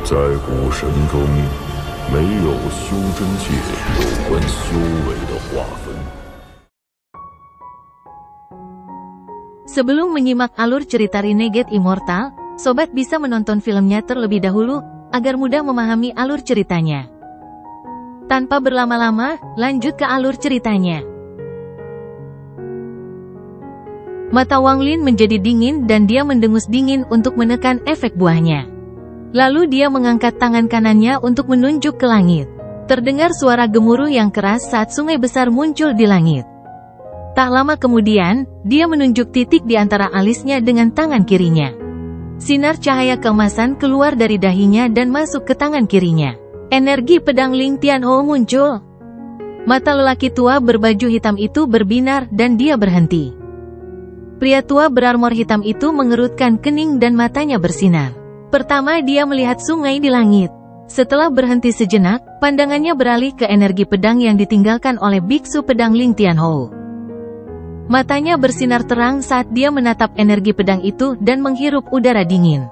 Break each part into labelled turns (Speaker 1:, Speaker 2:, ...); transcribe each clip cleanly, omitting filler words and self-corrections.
Speaker 1: 在古神中，没有修真界有关修为的划分。
Speaker 2: Sebelum menyimak alur cerita Renegade Immortal, sobat bisa menonton filmnya terlebih dahulu, agar mudah memahami alur ceritanya. Tanpa berlama-lama, lanjut ke alur ceritanya. Mata Wang Lin menjadi dingin dan dia mendengus dingin untuk menekan efek buahnya. Lalu dia mengangkat tangan kanannya untuk menunjuk ke langit. Terdengar suara gemuruh yang keras saat sungai besar muncul di langit. Tak lama kemudian, dia menunjuk titik di antara alisnya dengan tangan kirinya. Sinar cahaya keemasan keluar dari dahinya dan masuk ke tangan kirinya. Energi pedang Ling Tianhou muncul. Mata lelaki tua berbaju hitam itu berbinar dan dia berhenti. Pria tua berarmor hitam itu mengerutkan kening dan matanya bersinar. Pertama dia melihat sungai di langit. Setelah berhenti sejenak, pandangannya beralih ke energi pedang yang ditinggalkan oleh biksu pedang Ling Tianhou. Matanya bersinar terang saat dia menatap energi pedang itu dan menghirup udara dingin.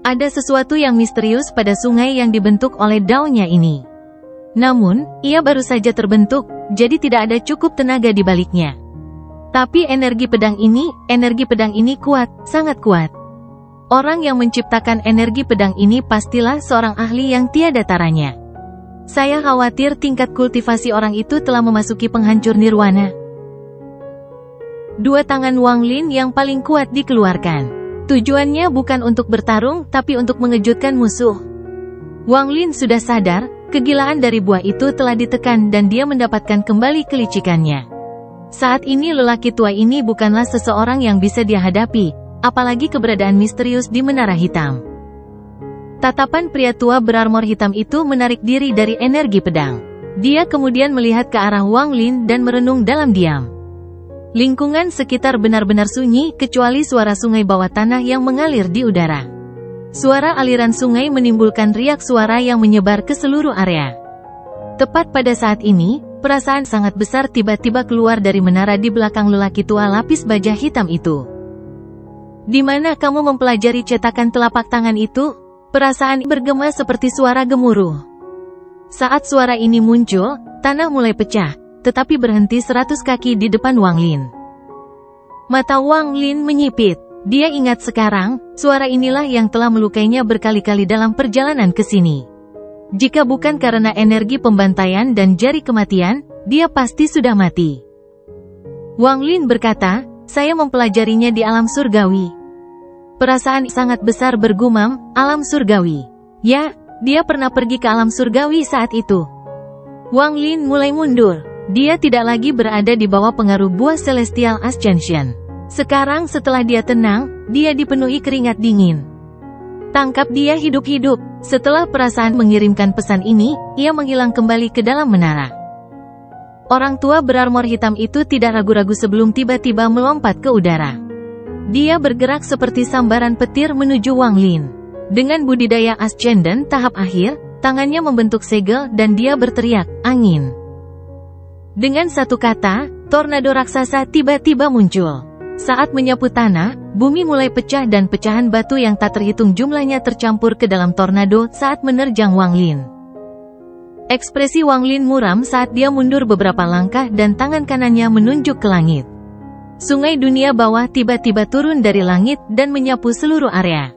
Speaker 2: Ada sesuatu yang misterius pada sungai yang dibentuk oleh daunnya ini. Namun, ia baru saja terbentuk, jadi tidak ada cukup tenaga di baliknya. Tapi energi pedang ini kuat, sangat kuat. Orang yang menciptakan energi pedang ini pastilah seorang ahli yang tiada taranya. Saya khawatir tingkat kultivasi orang itu telah memasuki penghancur nirwana. Dua tangan Wang Lin yang paling kuat dikeluarkan. Tujuannya bukan untuk bertarung, tapi untuk mengejutkan musuh. Wang Lin sudah sadar, kegilaan dari buah itu telah ditekan dan dia mendapatkan kembali kelicikannya. Saat ini lelaki tua ini bukanlah seseorang yang bisa dia hadapi, apalagi keberadaan misterius di menara hitam. Tatapan pria tua berarmor hitam itu menarik diri dari energi pedang. Dia kemudian melihat ke arah Wang Lin dan merenung dalam diam. Lingkungan sekitar benar-benar sunyi kecuali suara sungai bawah tanah yang mengalir di udara. Suara aliran sungai menimbulkan riak suara yang menyebar ke seluruh area. Tepat pada saat ini, perasaan sangat besar tiba-tiba keluar dari menara di belakang lelaki tua lapis baja hitam itu. Di mana kamu mempelajari cetakan telapak tangan itu? Perasaan bergema seperti suara gemuruh. Saat suara ini muncul, tanah mulai pecah. Tetapi berhenti 100 kaki di depan Wang Lin. Mata Wang Lin menyipit. Dia ingat sekarang, suara inilah yang telah melukainya berkali-kali dalam perjalanan ke sini. Jika bukan karena energi pembantaian dan jari kematian, dia pasti sudah mati. Wang Lin berkata, saya mempelajarinya di alam surgawi. Perasaan sangat besar bergumam, alam surgawi. Ya, dia pernah pergi ke alam surgawi saat itu. Wang Lin mulai mundur. Dia tidak lagi berada di bawah pengaruh buah Celestial Ascension. Sekarang setelah dia tenang, dia dipenuhi keringat dingin. Tangkap dia hidup-hidup. Setelah perasaan mengirimkan pesan ini, ia menghilang kembali ke dalam menara. Orang tua berarmor hitam itu tidak ragu-ragu sebelum tiba-tiba melompat ke udara. Dia bergerak seperti sambaran petir menuju Wang Lin. Dengan budidaya Ascendant tahap akhir, tangannya membentuk segel dan dia berteriak, angin. Dengan satu kata, tornado raksasa tiba-tiba muncul. Saat menyapu tanah, bumi mulai pecah dan pecahan batu yang tak terhitung jumlahnya tercampur ke dalam tornado saat menerjang Wang Lin. Ekspresi Wang Lin muram saat dia mundur beberapa langkah dan tangan kanannya menunjuk ke langit. Sungai dunia bawah tiba-tiba turun dari langit dan menyapu seluruh area.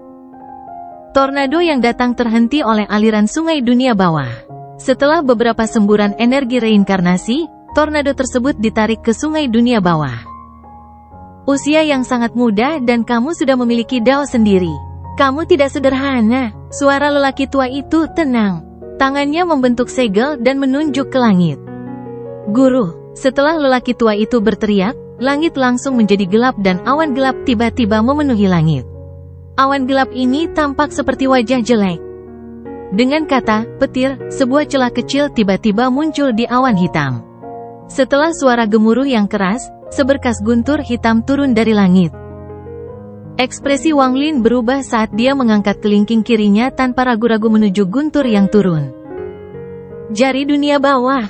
Speaker 2: Tornado yang datang terhenti oleh aliran sungai dunia bawah. Setelah beberapa semburan energi reinkarnasi, tornado tersebut ditarik ke sungai dunia bawah. Usia yang sangat muda dan kamu sudah memiliki dao sendiri. Kamu tidak sederhana. Suara lelaki tua itu tenang. Tangannya membentuk segel dan menunjuk ke langit. Guru, setelah lelaki tua itu berteriak, langit langsung menjadi gelap dan awan gelap tiba-tiba memenuhi langit. Awan gelap ini tampak seperti wajah jelek. Dengan kata, petir, sebuah celah kecil tiba-tiba muncul di awan hitam. Setelah suara gemuruh yang keras, seberkas guntur hitam turun dari langit. Ekspresi Wang Lin berubah saat dia mengangkat kelingking kirinya tanpa ragu-ragu menuju guntur yang turun. Jari dunia bawah.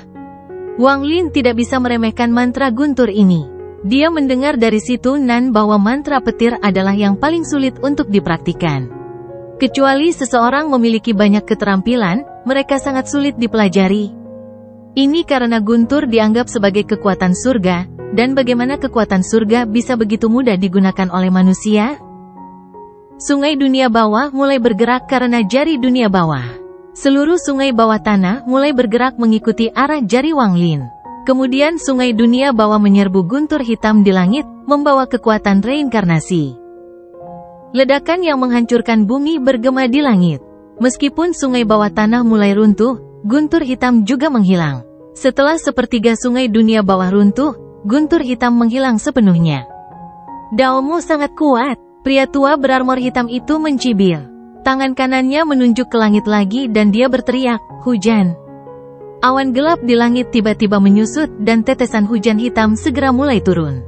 Speaker 2: Wang Lin tidak bisa meremehkan mantra guntur ini. Dia mendengar dari situ Nan bahwa mantra petir adalah yang paling sulit untuk dipraktikkan. Kecuali seseorang memiliki banyak keterampilan, mereka sangat sulit dipelajari. Ini karena guntur dianggap sebagai kekuatan surga, dan bagaimana kekuatan surga bisa begitu mudah digunakan oleh manusia? Sungai dunia bawah mulai bergerak karena jari dunia bawah. Seluruh sungai bawah tanah mulai bergerak mengikuti arah jari Wang Lin. Kemudian sungai dunia bawah menyerbu guntur hitam di langit, membawa kekuatan reinkarnasi. Ledakan yang menghancurkan bumi bergema di langit. Meskipun sungai bawah tanah mulai runtuh, guntur hitam juga menghilang. Setelah sepertiga sungai dunia bawah runtuh, guntur hitam menghilang sepenuhnya. Daomu sangat kuat. Pria tua berarmor hitam itu mencibir. Tangan kanannya menunjuk ke langit lagi dan dia berteriak, "Hujan!" Awan gelap di langit tiba-tiba menyusut dan tetesan hujan hitam segera mulai turun.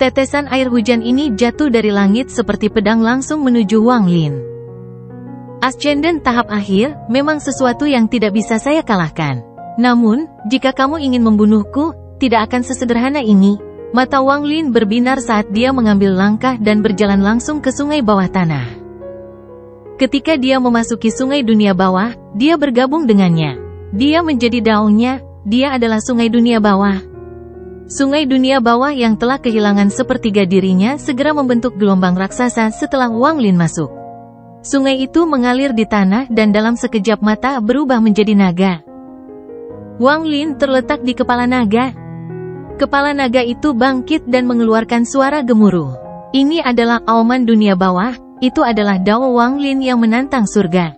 Speaker 2: Tetesan air hujan ini jatuh dari langit seperti pedang langsung menuju Wang Lin. Ascendant tahap akhir, memang sesuatu yang tidak bisa saya kalahkan. Namun, jika kamu ingin membunuhku, tidak akan sesederhana ini. Mata Wang Lin berbinar saat dia mengambil langkah dan berjalan langsung ke sungai bawah tanah. Ketika dia memasuki sungai dunia bawah, dia bergabung dengannya. Dia menjadi daunnya, dia adalah sungai dunia bawah. Sungai dunia bawah yang telah kehilangan sepertiga dirinya segera membentuk gelombang raksasa setelah Wang Lin masuk. Sungai itu mengalir di tanah dan dalam sekejap mata berubah menjadi naga. Wang Lin terletak di kepala naga. Kepala naga itu bangkit dan mengeluarkan suara gemuruh. Ini adalah auman dunia bawah, itu adalah Dao Wang Lin yang menantang surga.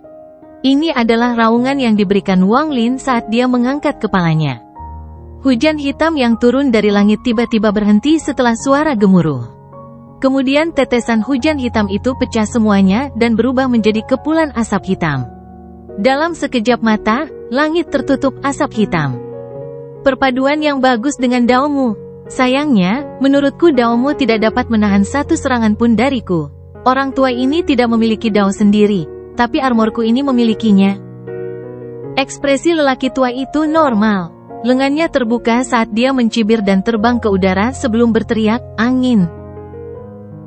Speaker 2: Ini adalah raungan yang diberikan Wang Lin saat dia mengangkat kepalanya. Hujan hitam yang turun dari langit tiba-tiba berhenti setelah suara gemuruh. Kemudian tetesan hujan hitam itu pecah semuanya dan berubah menjadi kepulan asap hitam. Dalam sekejap mata, langit tertutup asap hitam. Perpaduan yang bagus dengan daomu. Sayangnya, menurutku daomu tidak dapat menahan satu serangan pun dariku. Orang tua ini tidak memiliki dao sendiri, tapi armorku ini memilikinya. Ekspresi lelaki tua itu normal. Lengannya terbuka saat dia mencibir dan terbang ke udara sebelum berteriak, "Angin!"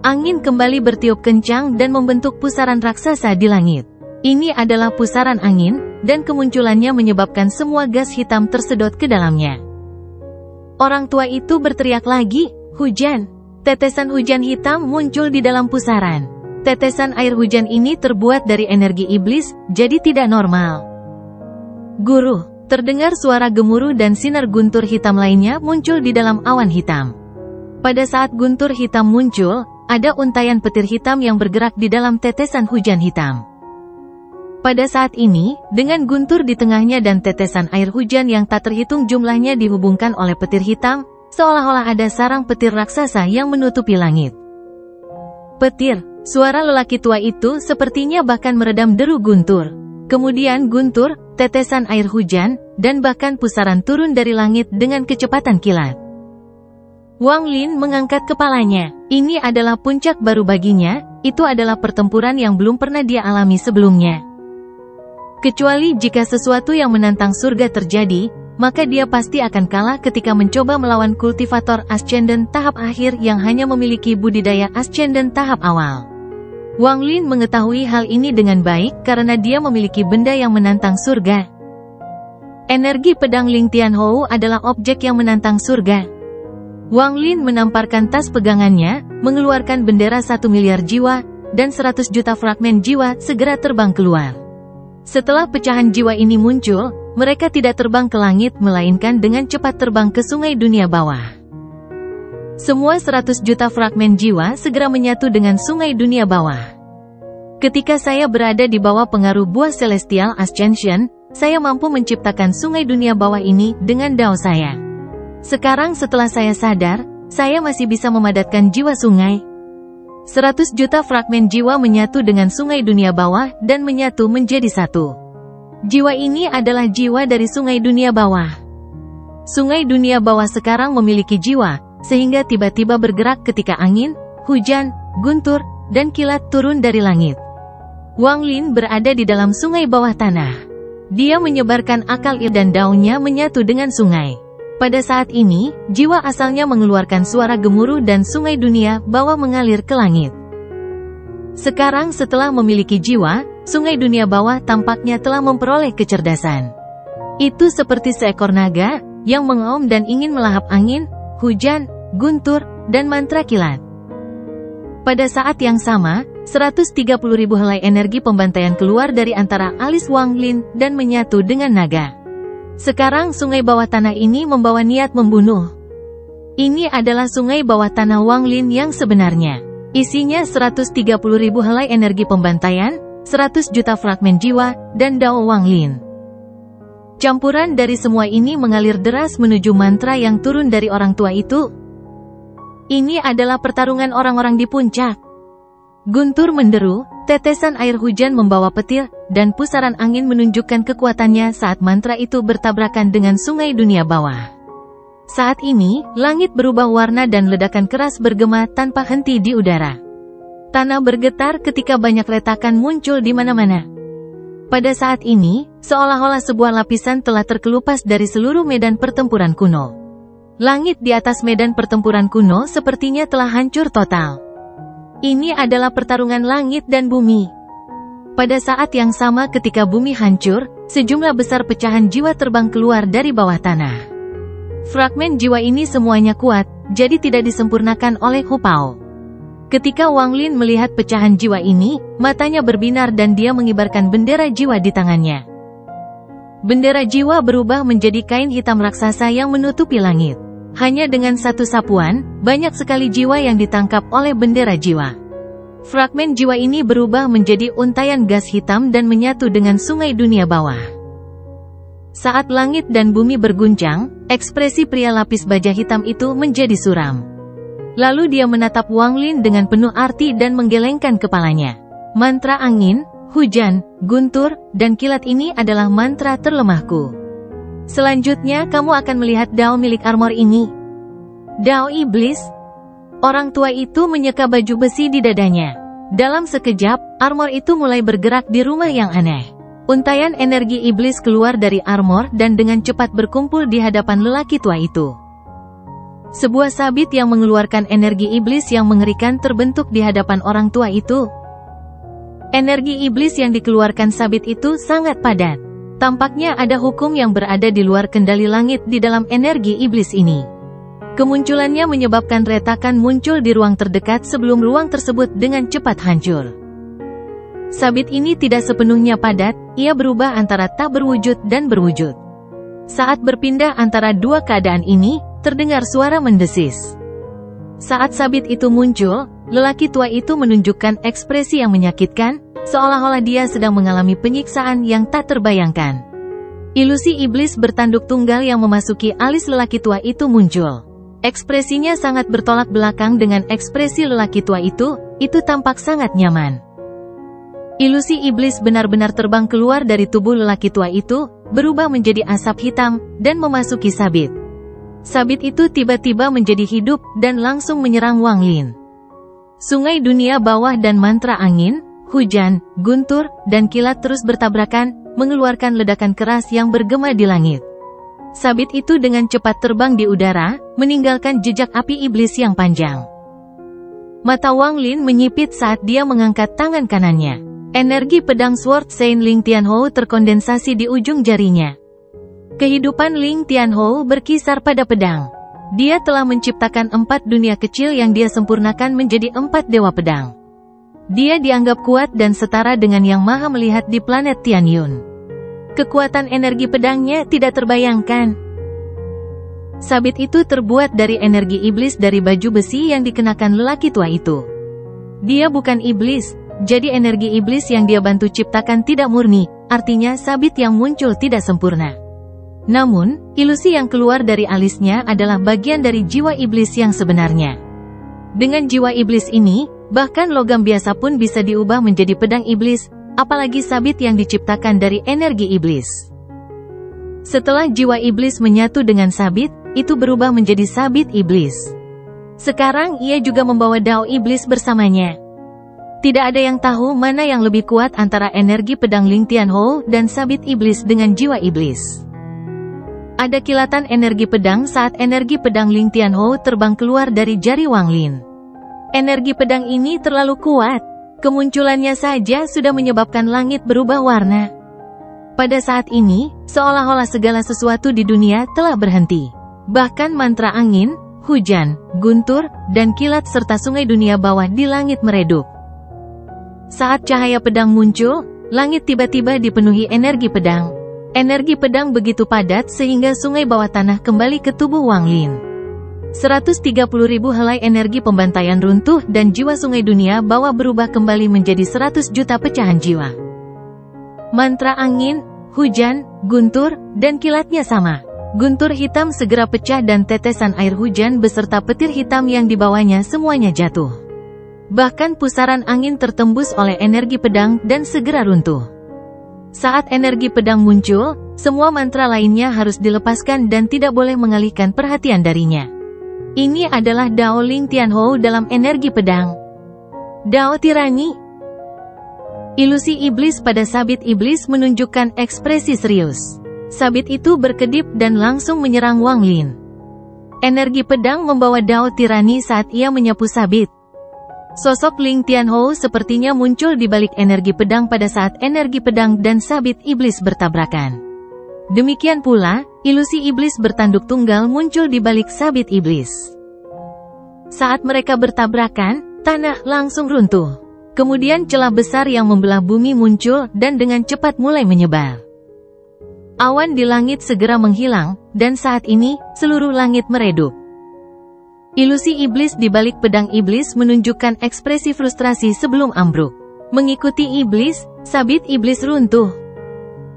Speaker 2: Angin kembali bertiup kencang dan membentuk pusaran raksasa di langit. Ini adalah pusaran angin, dan kemunculannya menyebabkan semua gas hitam tersedot ke dalamnya. Orang tua itu berteriak lagi, "Hujan!" Tetesan hujan hitam muncul di dalam pusaran. Tetesan air hujan ini terbuat dari energi iblis, jadi tidak normal. "Guru!" Terdengar suara gemuruh dan sinar guntur hitam lainnya muncul di dalam awan hitam. Pada saat guntur hitam muncul, ada untayan petir hitam yang bergerak di dalam tetesan hujan hitam. Pada saat ini, dengan guntur di tengahnya dan tetesan air hujan yang tak terhitung jumlahnya dihubungkan oleh petir hitam, seolah-olah ada sarang petir raksasa yang menutupi langit. Petir, suara lelaki tua itu sepertinya bahkan meredam deru guntur. Kemudian guntur, tetesan air hujan, dan bahkan pusaran turun dari langit dengan kecepatan kilat. Wang Lin mengangkat kepalanya. Ini adalah puncak baru baginya, itu adalah pertempuran yang belum pernah dia alami sebelumnya. Kecuali jika sesuatu yang menantang surga terjadi, maka dia pasti akan kalah ketika mencoba melawan kultivator Ascendant tahap akhir yang hanya memiliki budidaya Ascendant tahap awal. Wang Lin mengetahui hal ini dengan baik karena dia memiliki benda yang menantang surga. Energi pedang Ling Tianhou adalah objek yang menantang surga. Wang Lin menamparkan tas pegangannya, mengeluarkan bendera 1 miliar jiwa, dan 100 juta fragmen jiwa segera terbang keluar. Setelah pecahan jiwa ini muncul, mereka tidak terbang ke langit melainkan dengan cepat terbang ke sungai dunia bawah. Semua 100 juta fragmen jiwa segera menyatu dengan sungai dunia bawah. Ketika saya berada di bawah pengaruh buah Celestial Ascension, saya mampu menciptakan sungai dunia bawah ini dengan dao saya. Sekarang setelah saya sadar, saya masih bisa memadatkan jiwa sungai. 100 juta fragmen jiwa menyatu dengan sungai dunia bawah dan menyatu menjadi satu. Jiwa ini adalah jiwa dari sungai dunia bawah. Sungai dunia bawah sekarang memiliki jiwa, sehingga tiba-tiba bergerak ketika angin, hujan, guntur, dan kilat turun dari langit. Wang Lin berada di dalam sungai bawah tanah. Dia menyebarkan akal dan daunnya menyatu dengan sungai. Pada saat ini, jiwa asalnya mengeluarkan suara gemuruh dan sungai dunia bawah mengalir ke langit. Sekarang setelah memiliki jiwa, sungai dunia bawah tampaknya telah memperoleh kecerdasan. Itu seperti seekor naga, yang mengaum dan ingin melahap angin, hujan, guntur, dan mantra kilat. Pada saat yang sama, 130.000 helai energi pembantaian keluar dari antara alis Wang Lin dan menyatu dengan naga. Sekarang sungai bawah tanah ini membawa niat membunuh. Ini adalah sungai bawah tanah Wang Lin yang sebenarnya. Isinya 130.000 helai energi pembantaian, 100 juta fragmen jiwa, dan Dao Wang Lin. Campuran dari semua ini mengalir deras menuju mantra yang turun dari orang tua itu. Ini adalah pertarungan orang-orang di puncak. Guntur menderu, tetesan air hujan membawa petir, dan pusaran angin menunjukkan kekuatannya saat mantra itu bertabrakan dengan sungai dunia bawah. Saat ini, langit berubah warna dan ledakan keras bergema tanpa henti di udara. Tanah bergetar ketika banyak retakan muncul di mana-mana. Pada saat ini, seolah-olah sebuah lapisan telah terkelupas dari seluruh medan pertempuran kuno. Langit di atas medan pertempuran kuno sepertinya telah hancur total. Ini adalah pertarungan langit dan bumi. Pada saat yang sama ketika bumi hancur, sejumlah besar pecahan jiwa terbang keluar dari bawah tanah. Fragmen jiwa ini semuanya kuat, jadi tidak disempurnakan oleh Hu Pao. Ketika Wang Lin melihat pecahan jiwa ini, matanya berbinar dan dia mengibarkan bendera jiwa di tangannya. Bendera jiwa berubah menjadi kain hitam raksasa yang menutupi langit. Hanya dengan satu sapuan, banyak sekali jiwa yang ditangkap oleh bendera jiwa. Fragmen jiwa ini berubah menjadi untaian gas hitam dan menyatu dengan sungai dunia bawah. Saat langit dan bumi berguncang, ekspresi pria lapis baja hitam itu menjadi suram. Lalu dia menatap Wang Lin dengan penuh arti dan menggelengkan kepalanya. Mantra angin, hujan, guntur, dan kilat ini adalah mantra terlemahku. Selanjutnya kamu akan melihat Dao milik armor ini. Dao iblis. Orang tua itu menyeka baju besi di dadanya. Dalam sekejap, armor itu mulai bergerak di rumah yang aneh. Untaian energi iblis keluar dari armor dan dengan cepat berkumpul di hadapan lelaki tua itu. Sebuah sabit yang mengeluarkan energi iblis yang mengerikan terbentuk di hadapan orang tua itu. Energi iblis yang dikeluarkan sabit itu sangat padat. Tampaknya ada hukum yang berada di luar kendali langit di dalam energi iblis ini. Kemunculannya menyebabkan retakan muncul di ruang terdekat sebelum ruang tersebut dengan cepat hancur. Sabit ini tidak sepenuhnya padat, ia berubah antara tak berwujud dan berwujud. Saat berpindah antara dua keadaan ini, terdengar suara mendesis. Saat sabit itu muncul, lelaki tua itu menunjukkan ekspresi yang menyakitkan, seolah-olah dia sedang mengalami penyiksaan yang tak terbayangkan. Ilusi iblis bertanduk tunggal yang memasuki alis lelaki tua itu muncul. Ekspresinya sangat bertolak belakang dengan ekspresi lelaki tua itu tampak sangat nyaman. Ilusi iblis benar-benar terbang keluar dari tubuh lelaki tua itu, berubah menjadi asap hitam, dan memasuki sabit. Sabit itu tiba-tiba menjadi hidup dan langsung menyerang Wang Lin. Sungai dunia bawah dan mantra angin, hujan, guntur, dan kilat terus bertabrakan, mengeluarkan ledakan keras yang bergema di langit. Sabit itu dengan cepat terbang di udara, meninggalkan jejak api iblis yang panjang. Mata Wang Lin menyipit saat dia mengangkat tangan kanannya. Energi pedang Sword Saint Ling Tianhou terkondensasi di ujung jarinya. Kehidupan Ling Tianhou berkisar pada pedang. Dia telah menciptakan 4 dunia kecil yang dia sempurnakan menjadi 4 dewa pedang. Dia dianggap kuat dan setara dengan Yang Maha Melihat di planet Tianyun. Kekuatan energi pedangnya tidak terbayangkan. Sabit itu terbuat dari energi iblis dari baju besi yang dikenakan lelaki tua itu. Dia bukan iblis, jadi energi iblis yang dia bantu ciptakan tidak murni, artinya sabit yang muncul tidak sempurna. Namun, ilusi yang keluar dari alisnya adalah bagian dari jiwa iblis yang sebenarnya. Dengan jiwa iblis ini, bahkan logam biasa pun bisa diubah menjadi pedang iblis, apalagi sabit yang diciptakan dari energi iblis. Setelah jiwa iblis menyatu dengan sabit, itu berubah menjadi sabit iblis. Sekarang ia juga membawa Dao iblis bersamanya. Tidak ada yang tahu mana yang lebih kuat antara energi pedang Ling Tianhou dan sabit iblis dengan jiwa iblis. Ada kilatan energi pedang saat energi pedang Ling Tianhou terbang keluar dari jari Wang Lin. Energi pedang ini terlalu kuat. Kemunculannya saja sudah menyebabkan langit berubah warna. Pada saat ini, seolah-olah segala sesuatu di dunia telah berhenti. Bahkan mantra angin, hujan, guntur, dan kilat serta sungai dunia bawah di langit meredup. Saat cahaya pedang muncul, langit tiba-tiba dipenuhi energi pedang. Energi pedang begitu padat sehingga sungai bawah tanah kembali ke tubuh Wang Lin. 130.000 helai energi pembantaian runtuh dan jiwa sungai dunia bawah berubah kembali menjadi 100 juta pecahan jiwa. Mantra angin, hujan, guntur, dan kilatnya sama. Guntur hitam segera pecah dan tetesan air hujan beserta petir hitam yang dibawanya semuanya jatuh. Bahkan pusaran angin tertembus oleh energi pedang dan segera runtuh. Saat energi pedang muncul, semua mantra lainnya harus dilepaskan dan tidak boleh mengalihkan perhatian darinya. Ini adalah Dao Ling Tianhou dalam energi pedang. Dao Tirani. Ilusi iblis pada sabit iblis menunjukkan ekspresi serius. Sabit itu berkedip dan langsung menyerang Wang Lin. Energi pedang membawa Dao Tirani saat ia menyapu sabit. Sosok Ling Tianhou sepertinya muncul di balik energi pedang pada saat energi pedang dan sabit iblis bertabrakan. Demikian pula, ilusi iblis bertanduk tunggal muncul di balik sabit iblis. Saat mereka bertabrakan, tanah langsung runtuh. Kemudian celah besar yang membelah bumi muncul dan dengan cepat mulai menyebar. Awan di langit segera menghilang, dan saat ini, seluruh langit meredup. Ilusi iblis di balik pedang iblis menunjukkan ekspresi frustrasi sebelum ambruk. Mengikuti iblis, sabit iblis runtuh.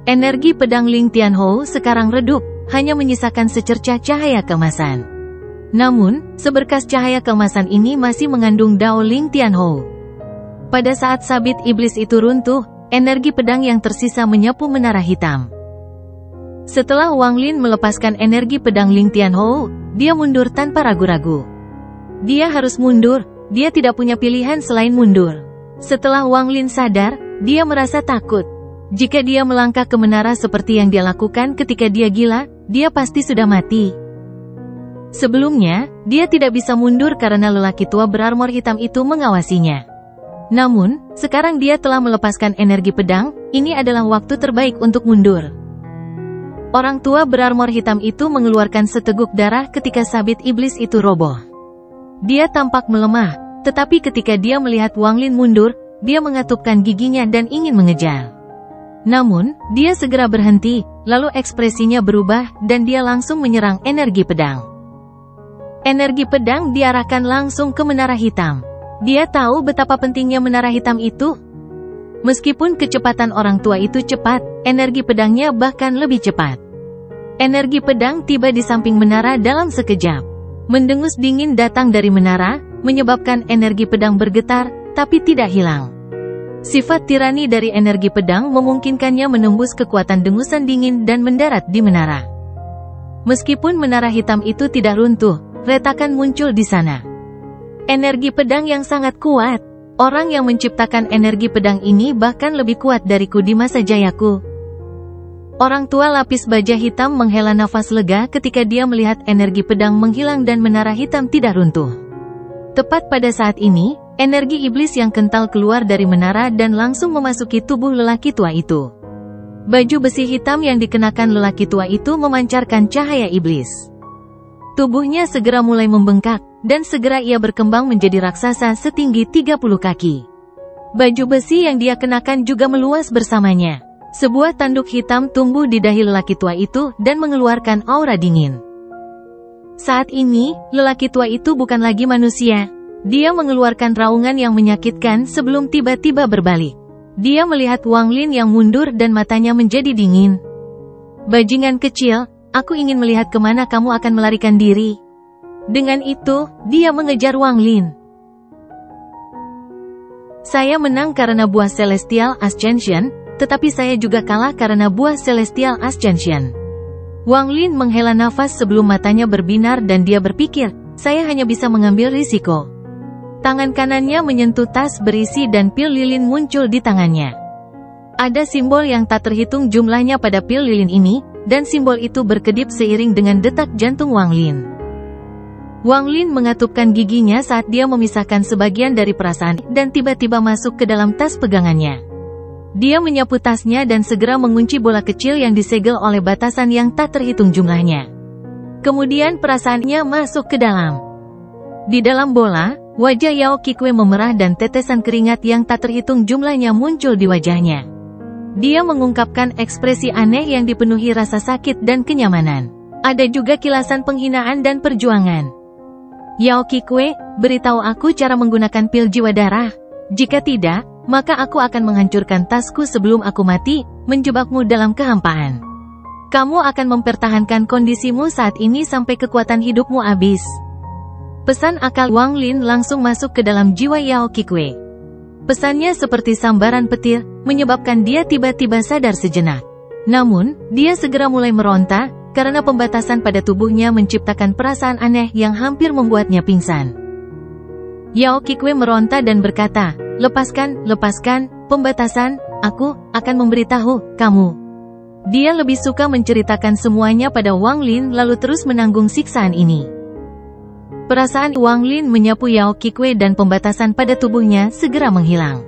Speaker 2: Energi pedang Ling Tianhou sekarang redup, hanya menyisakan secercah cahaya keemasan. Namun, seberkas cahaya keemasan ini masih mengandung Dao Ling Tianhou. Pada saat sabit iblis itu runtuh, energi pedang yang tersisa menyapu menara hitam. Setelah Wang Lin melepaskan energi pedang Ling Tianhou, dia mundur tanpa ragu-ragu. Dia harus mundur, dia tidak punya pilihan selain mundur. Setelah Wang Lin sadar, dia merasa takut. Jika dia melangkah ke menara seperti yang dia lakukan ketika dia gila, dia pasti sudah mati. Sebelumnya, dia tidak bisa mundur karena lelaki tua berarmor hitam itu mengawasinya. Namun, sekarang dia telah melepaskan energi pedang, ini adalah waktu terbaik untuk mundur. Orang tua berarmor hitam itu mengeluarkan seteguk darah ketika sabit iblis itu roboh. Dia tampak melemah, tetapi ketika dia melihat Wang Lin mundur, dia mengatupkan giginya dan ingin mengejar. Namun, dia segera berhenti, lalu ekspresinya berubah dan dia langsung menyerang energi pedang. Energi pedang diarahkan langsung ke menara hitam. Dia tahu betapa pentingnya menara hitam itu. Meskipun kecepatan orang tua itu cepat, energi pedangnya bahkan lebih cepat. Energi pedang tiba di samping menara dalam sekejap. Mendengus dingin datang dari menara, menyebabkan energi pedang bergetar, tapi tidak hilang. Sifat tirani dari energi pedang memungkinkannya menembus kekuatan dengusan dingin dan mendarat di menara. Meskipun menara hitam itu tidak runtuh, retakan muncul di sana. Energi pedang yang sangat kuat. Orang yang menciptakan energi pedang ini bahkan lebih kuat dariku di masa jayaku. Orang tua lapis baja hitam menghela nafas lega ketika dia melihat energi pedang menghilang dan menara hitam tidak runtuh. Tepat pada saat ini, energi iblis yang kental keluar dari menara dan langsung memasuki tubuh lelaki tua itu. Baju besi hitam yang dikenakan lelaki tua itu memancarkan cahaya iblis. Tubuhnya segera mulai membengkak, dan segera ia berkembang menjadi raksasa setinggi 30 kaki. Baju besi yang dia kenakan juga meluas bersamanya. Sebuah tanduk hitam tumbuh di dahi lelaki tua itu dan mengeluarkan aura dingin. Saat ini, lelaki tua itu bukan lagi manusia. Dia mengeluarkan raungan yang menyakitkan sebelum tiba-tiba berbalik. Dia melihat Wang Lin yang mundur dan matanya menjadi dingin. Bajingan kecil, aku ingin melihat kemana kamu akan melarikan diri. Dengan itu, dia mengejar Wang Lin. Saya menang karena buah Celestial Ascension, tetapi saya juga kalah karena buah Celestial Ascension. Wang Lin menghela nafas sebelum matanya berbinar dan dia berpikir, saya hanya bisa mengambil risiko. Tangan kanannya menyentuh tas berisi dan pil lilin muncul di tangannya. Ada simbol yang tak terhitung jumlahnya pada pil lilin ini, dan simbol itu berkedip seiring dengan detak jantung Wang Lin. Wang Lin mengatupkan giginya saat dia memisahkan sebagian dari perasaan dan tiba-tiba masuk ke dalam tas pegangannya. Dia menyapu tasnya dan segera mengunci bola kecil yang disegel oleh batasan yang tak terhitung jumlahnya. Kemudian perasaannya masuk ke dalam. Di dalam bola, wajah Yao Qikui memerah dan tetesan keringat yang tak terhitung jumlahnya muncul di wajahnya. Dia mengungkapkan ekspresi aneh yang dipenuhi rasa sakit dan kenyamanan. Ada juga kilasan penghinaan dan perjuangan. Yao Qikui, beritahu aku cara menggunakan pil jiwa darah. Jika tidak, maka aku akan menghancurkan tasku sebelum aku mati, menjebakmu dalam kehampaan. Kamu akan mempertahankan kondisimu saat ini sampai kekuatan hidupmu habis. Pesan akal Wang Lin langsung masuk ke dalam jiwa Yao Qikui. Pesannya seperti sambaran petir, menyebabkan dia tiba-tiba sadar sejenak. Namun, dia segera mulai meronta, karena pembatasan pada tubuhnya menciptakan perasaan aneh yang hampir membuatnya pingsan. Yao Qikui meronta dan berkata, lepaskan, pembatasan, aku akan memberitahu kamu. Dia lebih suka menceritakan semuanya pada Wang Lin lalu terus menanggung siksaan ini. Perasaan Wang Lin menyapu Yao Qikui dan pembatasan pada tubuhnya segera menghilang.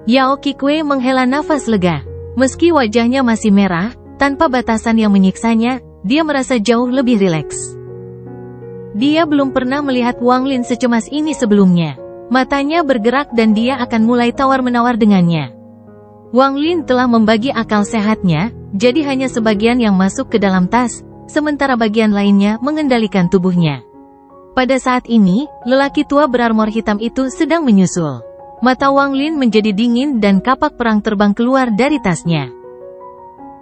Speaker 2: Yao Qikui menghela nafas lega. Meski wajahnya masih merah, tanpa batasan yang menyiksanya, dia merasa jauh lebih rileks. Dia belum pernah melihat Wang Lin secemas ini sebelumnya. Matanya bergerak dan dia akan mulai tawar-menawar dengannya. Wang Lin telah membagi akal sehatnya, jadi hanya sebagian yang masuk ke dalam tas, sementara bagian lainnya mengendalikan tubuhnya. Pada saat ini, lelaki tua berarmor hitam itu sedang menyusul. Mata Wang Lin menjadi dingin dan kapak perang terbang keluar dari tasnya.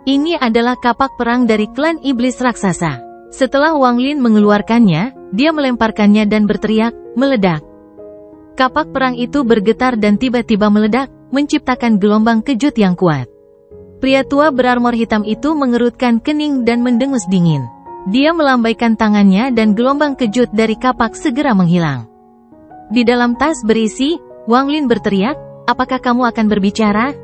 Speaker 2: Ini adalah kapak perang dari klan iblis raksasa. Setelah Wang Lin mengeluarkannya, dia melemparkannya dan berteriak, meledak. Kapak perang itu bergetar dan tiba-tiba meledak, menciptakan gelombang kejut yang kuat. Pria tua berarmor hitam itu mengerutkan kening dan mendengus dingin. Dia melambaikan tangannya dan gelombang kejut dari kapak segera menghilang. Di dalam tas berisi, Wang Lin berteriak, apakah kamu akan berbicara?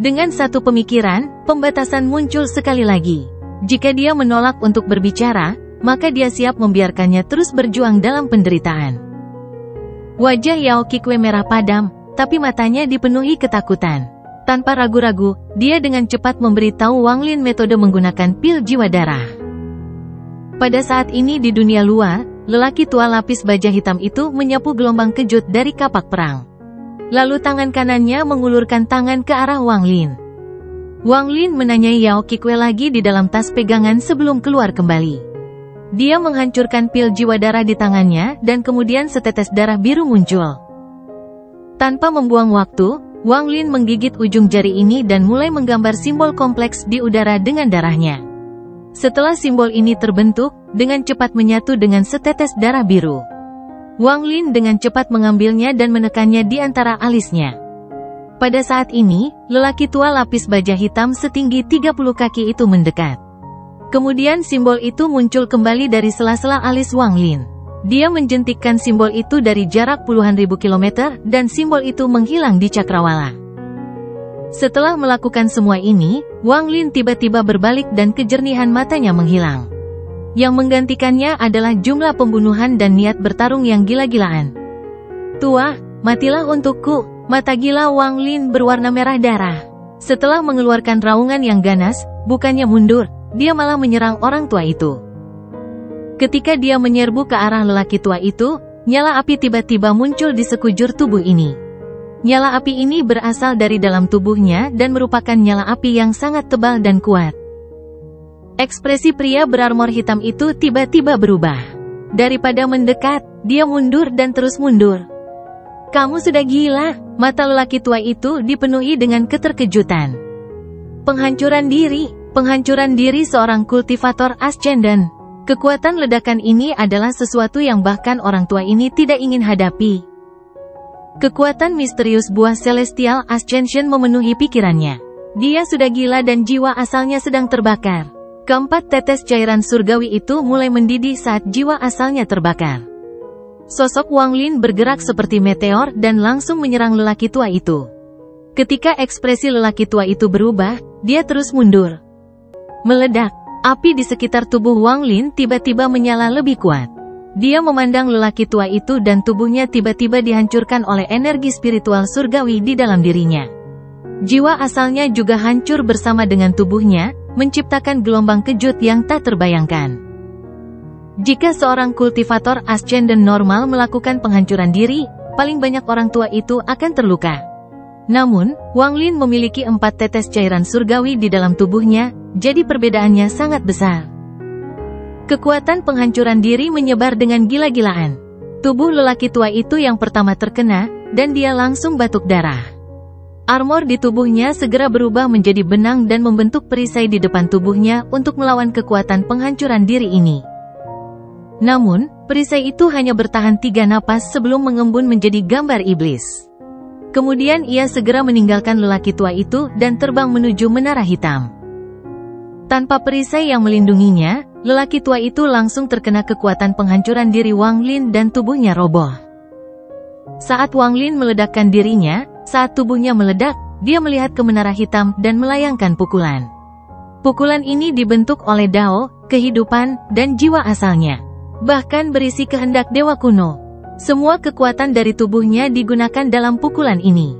Speaker 2: Dengan satu pemikiran, pembatasan muncul sekali lagi. Jika dia menolak untuk berbicara, maka dia siap membiarkannya terus berjuang dalam penderitaan. Wajah Yao Qikui merah padam, tapi matanya dipenuhi ketakutan. Tanpa ragu-ragu, dia dengan cepat memberitahu Wang Lin metode menggunakan pil jiwa darah. Pada saat ini di dunia luar, lelaki tua lapis baja hitam itu menyapu gelombang kejut dari kapak perang. Lalu tangan kanannya mengulurkan tangan ke arah Wang Lin. Wang Lin menanyai Yao Qikui lagi di dalam tas pegangan sebelum keluar kembali. Dia menghancurkan pil jiwa darah di tangannya dan kemudian setetes darah biru muncul. Tanpa membuang waktu, Wang Lin menggigit ujung jari ini dan mulai menggambar simbol kompleks di udara dengan darahnya. Setelah simbol ini terbentuk, dengan cepat menyatu dengan setetes darah biru. Wang Lin dengan cepat mengambilnya dan menekannya di antara alisnya. Pada saat ini, lelaki tua lapis baja hitam setinggi 30 kaki itu mendekat. Kemudian simbol itu muncul kembali dari sela-sela alis Wang Lin. Dia menjentikkan simbol itu dari jarak puluhan ribu kilometer dan simbol itu menghilang di cakrawala. Setelah melakukan semua ini, Wang Lin tiba-tiba berbalik dan kejernihan matanya menghilang. Yang menggantikannya adalah jumlah pembunuhan dan niat bertarung yang gila-gilaan. Tua, matilah untukku. Mata gila Wang Lin berwarna merah darah. Setelah mengeluarkan raungan yang ganas, bukannya mundur, dia malah menyerang orang tua itu. Ketika dia menyerbu ke arah lelaki tua itu, nyala api tiba-tiba muncul di sekujur tubuh ini. Nyala api ini berasal dari dalam tubuhnya dan merupakan nyala api yang sangat tebal dan kuat. Ekspresi pria berarmor hitam itu tiba-tiba berubah. Daripada mendekat, dia mundur dan terus mundur. Kamu sudah gila, mata lelaki tua itu dipenuhi dengan keterkejutan. Penghancuran diri seorang kultivator Ascendant. Kekuatan ledakan ini adalah sesuatu yang bahkan orang tua ini tidak ingin hadapi. Kekuatan misterius buah Celestial Ascension memenuhi pikirannya. Dia sudah gila dan jiwa asalnya sedang terbakar. Keempat tetes cairan surgawi itu mulai mendidih saat jiwa asalnya terbakar. Sosok Wang Lin bergerak seperti meteor dan langsung menyerang lelaki tua itu. Ketika ekspresi lelaki tua itu berubah, dia terus mundur. Meledak, api di sekitar tubuh Wang Lin tiba-tiba menyala lebih kuat. Dia memandang lelaki tua itu dan tubuhnya tiba-tiba dihancurkan oleh energi spiritual surgawi di dalam dirinya. Jiwa asalnya juga hancur bersama dengan tubuhnya, menciptakan gelombang kejut yang tak terbayangkan. Jika seorang kultivator ascendant normal melakukan penghancuran diri, paling banyak orang tua itu akan terluka. Namun, Wang Lin memiliki 4 tetes cairan surgawi di dalam tubuhnya, jadi perbedaannya sangat besar. Kekuatan penghancuran diri menyebar dengan gila-gilaan. Tubuh lelaki tua itu yang pertama terkena, dan dia langsung batuk darah. Armor di tubuhnya segera berubah menjadi benang dan membentuk perisai di depan tubuhnya untuk melawan kekuatan penghancuran diri ini. Namun, perisai itu hanya bertahan 3 napas sebelum mengembun menjadi gambar iblis. Kemudian ia segera meninggalkan lelaki tua itu dan terbang menuju menara hitam. Tanpa perisai yang melindunginya, lelaki tua itu langsung terkena kekuatan penghancuran diri Wang Lin dan tubuhnya roboh. Saat Wang Lin meledakkan dirinya, saat tubuhnya meledak, dia melihat ke menara hitam dan melayangkan pukulan. Pukulan ini dibentuk oleh Dao, kehidupan, dan jiwa asalnya. Bahkan berisi kehendak dewa kuno. Semua kekuatan dari tubuhnya digunakan dalam pukulan ini.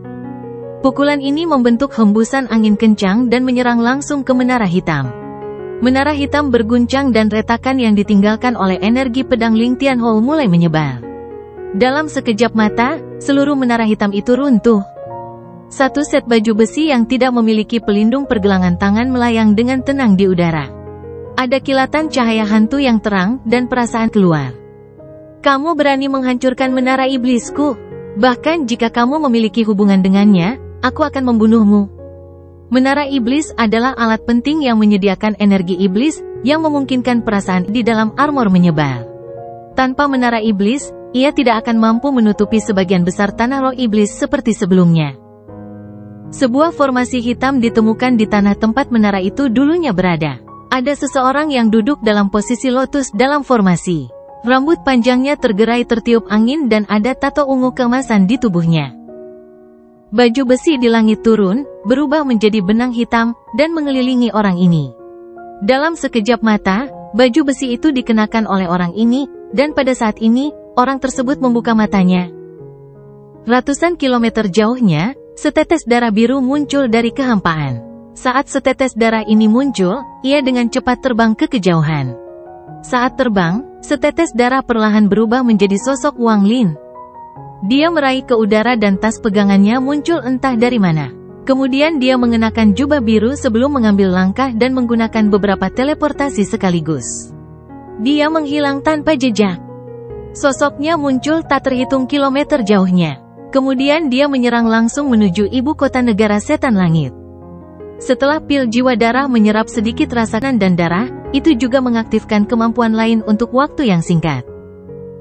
Speaker 2: Pukulan ini membentuk hembusan angin kencang dan menyerang langsung ke menara hitam. Menara hitam berguncang dan retakan yang ditinggalkan oleh energi pedang Ling Tianhou mulai menyebar. Dalam sekejap mata, seluruh menara hitam itu runtuh. Satu set baju besi yang tidak memiliki pelindung pergelangan tangan melayang dengan tenang di udara. Ada kilatan cahaya hantu yang terang dan perasaan keluar. Kamu berani menghancurkan menara iblisku? Bahkan jika kamu memiliki hubungan dengannya, aku akan membunuhmu. Menara iblis adalah alat penting yang menyediakan energi iblis, yang memungkinkan perasaan di dalam armor menyebar. Tanpa menara iblis, ia tidak akan mampu menutupi sebagian besar tanah roh iblis seperti sebelumnya. Sebuah formasi hitam ditemukan di tanah tempat menara itu dulunya berada. Ada seseorang yang duduk dalam posisi lotus dalam formasi. Rambut panjangnya tergerai tertiup angin dan ada tato ungu keemasan di tubuhnya. Baju besi di langit turun, berubah menjadi benang hitam, dan mengelilingi orang ini. Dalam sekejap mata, baju besi itu dikenakan oleh orang ini, dan pada saat ini, orang tersebut membuka matanya. Ratusan kilometer jauhnya, setetes darah biru muncul dari kehampaan. Saat setetes darah ini muncul, ia dengan cepat terbang ke kejauhan. Saat terbang, setetes darah perlahan berubah menjadi sosok Wang Lin. Dia meraih ke udara dan tas pegangannya muncul entah dari mana. Kemudian dia mengenakan jubah biru sebelum mengambil langkah dan menggunakan beberapa teleportasi sekaligus. Dia menghilang tanpa jejak. Sosoknya muncul tak terhitung kilometer jauhnya. Kemudian dia menyerang langsung menuju ibu kota negara setan langit. Setelah pil jiwa darah menyerap sedikit rasakan dan darah, itu juga mengaktifkan kemampuan lain untuk waktu yang singkat.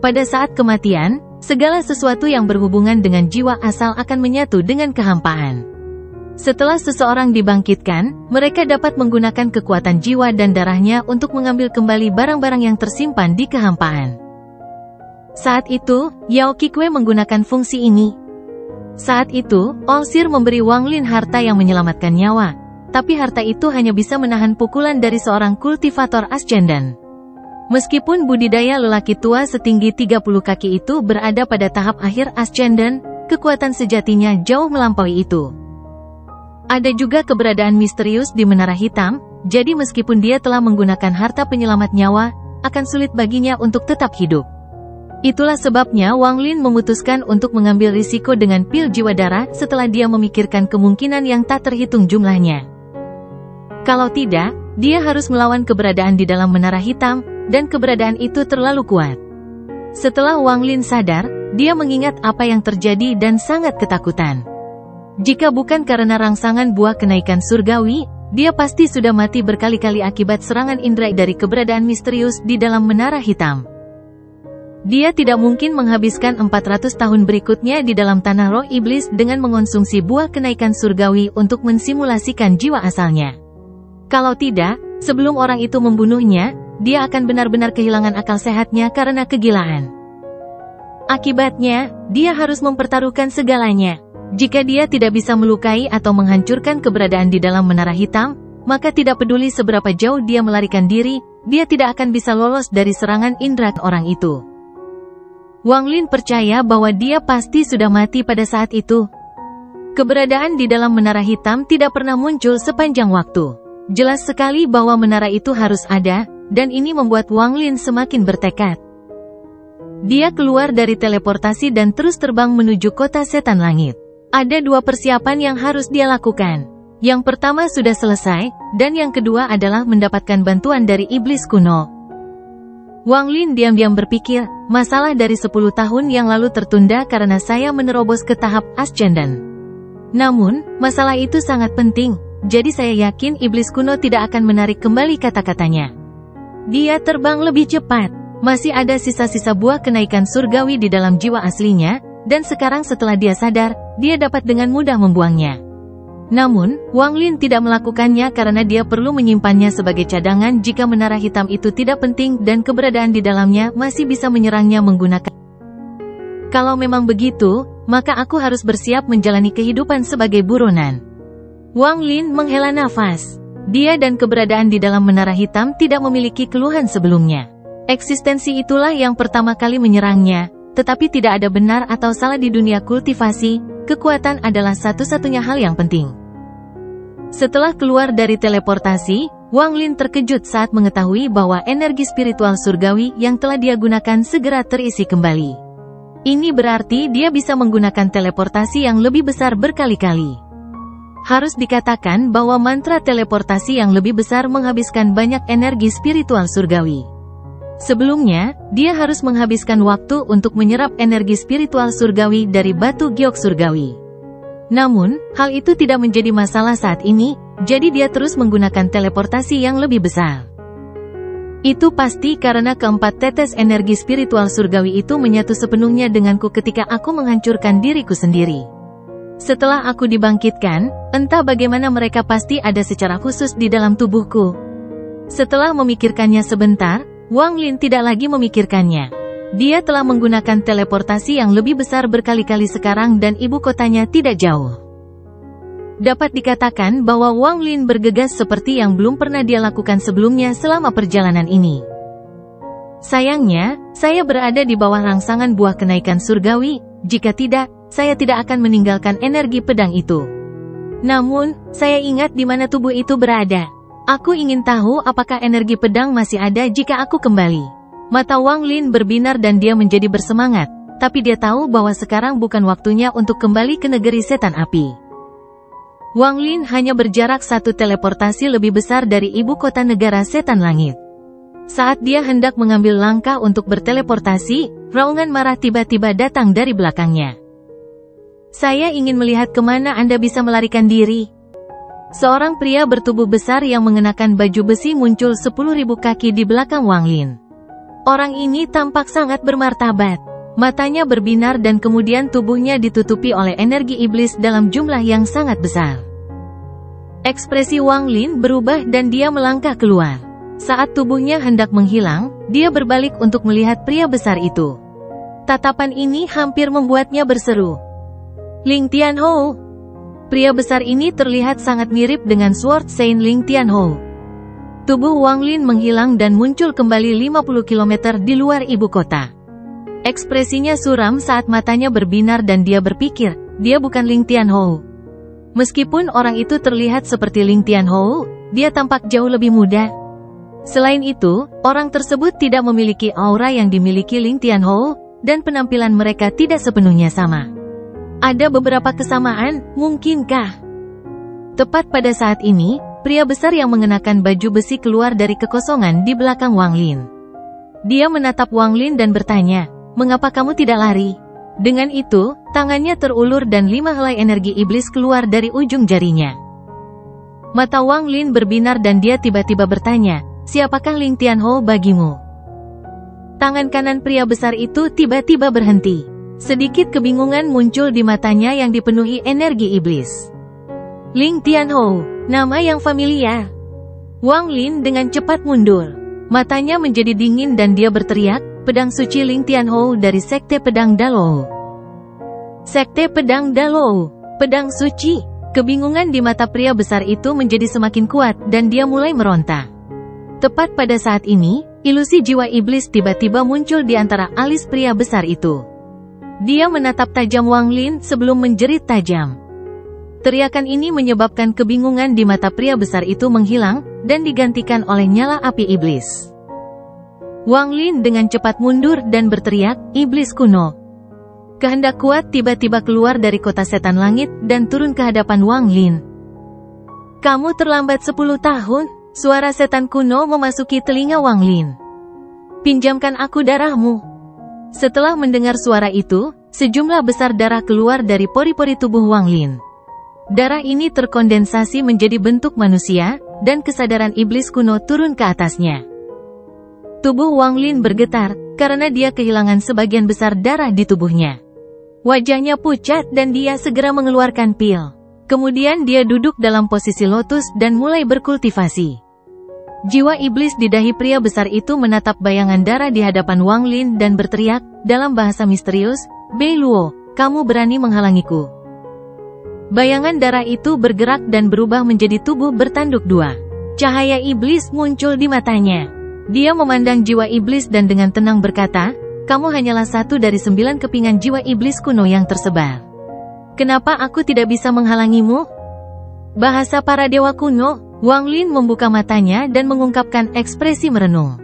Speaker 2: Pada saat kematian, segala sesuatu yang berhubungan dengan jiwa asal akan menyatu dengan kehampaan. Setelah seseorang dibangkitkan, mereka dapat menggunakan kekuatan jiwa dan darahnya untuk mengambil kembali barang-barang yang tersimpan di kehampaan. Saat itu, Yao Qikue menggunakan fungsi ini. Saat itu, Olsir memberi Wang Lin harta yang menyelamatkan nyawa. Tapi harta itu hanya bisa menahan pukulan dari seorang kultivator ascendant. Meskipun budidaya lelaki tua setinggi 30 kaki itu berada pada tahap akhir ascendant, kekuatan sejatinya jauh melampaui itu. Ada juga keberadaan misterius di menara hitam, jadi meskipun dia telah menggunakan harta penyelamat nyawa, akan sulit baginya untuk tetap hidup. Itulah sebabnya Wang Lin memutuskan untuk mengambil risiko dengan pil jiwa darah setelah dia memikirkan kemungkinan yang tak terhitung jumlahnya. Kalau tidak, dia harus melawan keberadaan di dalam menara hitam, dan keberadaan itu terlalu kuat. Setelah Wang Lin sadar, dia mengingat apa yang terjadi dan sangat ketakutan. Jika bukan karena rangsangan buah kenaikan surgawi, dia pasti sudah mati berkali-kali akibat serangan indera dari keberadaan misterius di dalam menara hitam. Dia tidak mungkin menghabiskan 400 tahun berikutnya di dalam tanah roh iblis dengan mengonsumsi buah kenaikan surgawi untuk mensimulasikan jiwa asalnya. Kalau tidak, sebelum orang itu membunuhnya, dia akan benar-benar kehilangan akal sehatnya karena kegilaan. Akibatnya, dia harus mempertaruhkan segalanya. Jika dia tidak bisa melukai atau menghancurkan keberadaan di dalam menara hitam, maka tidak peduli seberapa jauh dia melarikan diri, dia tidak akan bisa lolos dari serangan indera orang itu. Wang Lin percaya bahwa dia pasti sudah mati pada saat itu. Keberadaan di dalam menara hitam tidak pernah muncul sepanjang waktu. Jelas sekali bahwa menara itu harus ada, dan ini membuat Wang Lin semakin bertekad. Dia keluar dari teleportasi dan terus terbang menuju kota setan langit. Ada 2 persiapan yang harus dia lakukan. Yang pertama sudah selesai, dan yang kedua adalah mendapatkan bantuan dari iblis kuno. Wang Lin diam-diam berpikir, masalah dari 10 tahun yang lalu tertunda karena saya menerobos ke tahap Ascendant. Namun, masalah itu sangat penting, jadi saya yakin iblis kuno tidak akan menarik kembali kata-katanya. Dia terbang lebih cepat. Masih ada sisa-sisa buah kenaikan surgawi di dalam jiwa aslinya, dan sekarang setelah dia sadar, dia dapat dengan mudah membuangnya. Namun, Wang Lin tidak melakukannya karena dia perlu menyimpannya sebagai cadangan jika menara hitam itu tidak penting dan keberadaan di dalamnya masih bisa menyerangnya menggunakan. Kalau memang begitu, maka aku harus bersiap menjalani kehidupan sebagai buronan. Wang Lin menghela nafas. Dia dan keberadaan di dalam menara hitam tidak memiliki keluhan sebelumnya. Eksistensi itulah yang pertama kali menyerangnya, tetapi tidak ada benar atau salah di dunia kultivasi. Kekuatan adalah satu-satunya hal yang penting. Setelah keluar dari teleportasi, Wang Lin terkejut saat mengetahui bahwa energi spiritual surgawi yang telah dia gunakan segera terisi kembali. Ini berarti dia bisa menggunakan teleportasi yang lebih besar berkali-kali. Harus dikatakan bahwa mantra teleportasi yang lebih besar menghabiskan banyak energi spiritual surgawi. Sebelumnya, dia harus menghabiskan waktu untuk menyerap energi spiritual surgawi dari batu giok surgawi. Namun, hal itu tidak menjadi masalah saat ini, jadi dia terus menggunakan teleportasi yang lebih besar. Itu pasti karena keempat tetes energi spiritual surgawi itu menyatu sepenuhnya denganku ketika aku menghancurkan diriku sendiri. Setelah aku dibangkitkan, entah bagaimana mereka pasti ada secara khusus di dalam tubuhku. Setelah memikirkannya sebentar, Wang Lin tidak lagi memikirkannya. Dia telah menggunakan teleportasi yang lebih besar berkali-kali sekarang dan ibu kotanya tidak jauh. Dapat dikatakan bahwa Wang Lin bergegas seperti yang belum pernah dia lakukan sebelumnya selama perjalanan ini. Sayangnya, saya berada di bawah rangsangan buah kenaikan surgawi, jika tidak, saya tidak akan meninggalkan energi pedang itu. Namun, saya ingat di mana tubuh itu berada. Aku ingin tahu apakah energi pedang masih ada jika aku kembali. Mata Wang Lin berbinar dan dia menjadi bersemangat, tapi dia tahu bahwa sekarang bukan waktunya untuk kembali ke negeri setan api. Wang Lin hanya berjarak 1 teleportasi lebih besar dari ibu kota negara setan langit. Saat dia hendak mengambil langkah untuk berteleportasi, raungan marah tiba-tiba datang dari belakangnya. Saya ingin melihat kemana Anda bisa melarikan diri. Seorang pria bertubuh besar yang mengenakan baju besi muncul 10.000 kaki di belakang Wang Lin. Orang ini tampak sangat bermartabat. Matanya berbinar dan kemudian tubuhnya ditutupi oleh energi iblis dalam jumlah yang sangat besar. Ekspresi Wang Lin berubah dan dia melangkah keluar. Saat tubuhnya hendak menghilang, dia berbalik untuk melihat pria besar itu. Tatapan ini hampir membuatnya berseru. Ling Tianhou. Pria besar ini terlihat sangat mirip dengan Sword Saint Ling Tianhou. Tubuh Wang Lin menghilang dan muncul kembali 50 km di luar ibu kota. Ekspresinya suram saat matanya berbinar dan dia berpikir, dia bukan Ling Tianhou. Meskipun orang itu terlihat seperti Ling Tianhou, dia tampak jauh lebih muda. Selain itu, orang tersebut tidak memiliki aura yang dimiliki Ling Tianhou, dan penampilan mereka tidak sepenuhnya sama. Ada beberapa kesamaan, mungkinkah? Tepat pada saat ini, pria besar yang mengenakan baju besi keluar dari kekosongan di belakang Wang Lin. Dia menatap Wang Lin dan bertanya, "Mengapa kamu tidak lari?" Dengan itu, tangannya terulur dan 5 helai energi iblis keluar dari ujung jarinya. Mata Wang Lin berbinar dan dia tiba-tiba bertanya, "Siapakah Ling Tianhou bagimu?" Tangan kanan pria besar itu tiba-tiba berhenti. Sedikit kebingungan muncul di matanya yang dipenuhi energi iblis. Ling Tianhou, nama yang familiar. Wang Lin dengan cepat mundur. Matanya menjadi dingin dan dia berteriak, "Pedang suci Ling Tianhou dari Sekte Pedang Dalou." Sekte Pedang Dalou, pedang suci. Kebingungan di mata pria besar itu menjadi semakin kuat dan dia mulai meronta. Tepat pada saat ini, ilusi jiwa iblis tiba-tiba muncul di antara alis pria besar itu. Dia menatap tajam Wang Lin sebelum menjerit tajam. Teriakan ini menyebabkan kebingungan di mata pria besar itu menghilang, dan digantikan oleh nyala api iblis. Wang Lin dengan cepat mundur dan berteriak, "Iblis kuno!" Kehendak kuat tiba-tiba keluar dari kota setan langit dan turun ke hadapan Wang Lin. "Kamu terlambat 10 tahun, suara setan kuno memasuki telinga Wang Lin. "Pinjamkan aku darahmu." Setelah mendengar suara itu, sejumlah besar darah keluar dari pori-pori tubuh Wang Lin. Darah ini terkondensasi menjadi bentuk manusia, dan kesadaran iblis kuno turun ke atasnya. Tubuh Wang Lin bergetar, karena dia kehilangan sebagian besar darah di tubuhnya. Wajahnya pucat dan dia segera mengeluarkan pil. Kemudian dia duduk dalam posisi lotus dan mulai berkultivasi. Jiwa iblis di dahi pria besar itu menatap bayangan darah di hadapan Wang Lin dan berteriak, dalam bahasa misterius, "Bei Luo, kamu berani menghalangiku." Bayangan darah itu bergerak dan berubah menjadi tubuh bertanduk dua. Cahaya iblis muncul di matanya. Dia memandang jiwa iblis dan dengan tenang berkata, "Kamu hanyalah satu dari 9 kepingan jiwa iblis kuno yang tersebar. Kenapa aku tidak bisa menghalangimu?" Bahasa para dewa kuno. Wang Lin membuka matanya dan mengungkapkan ekspresi merenung.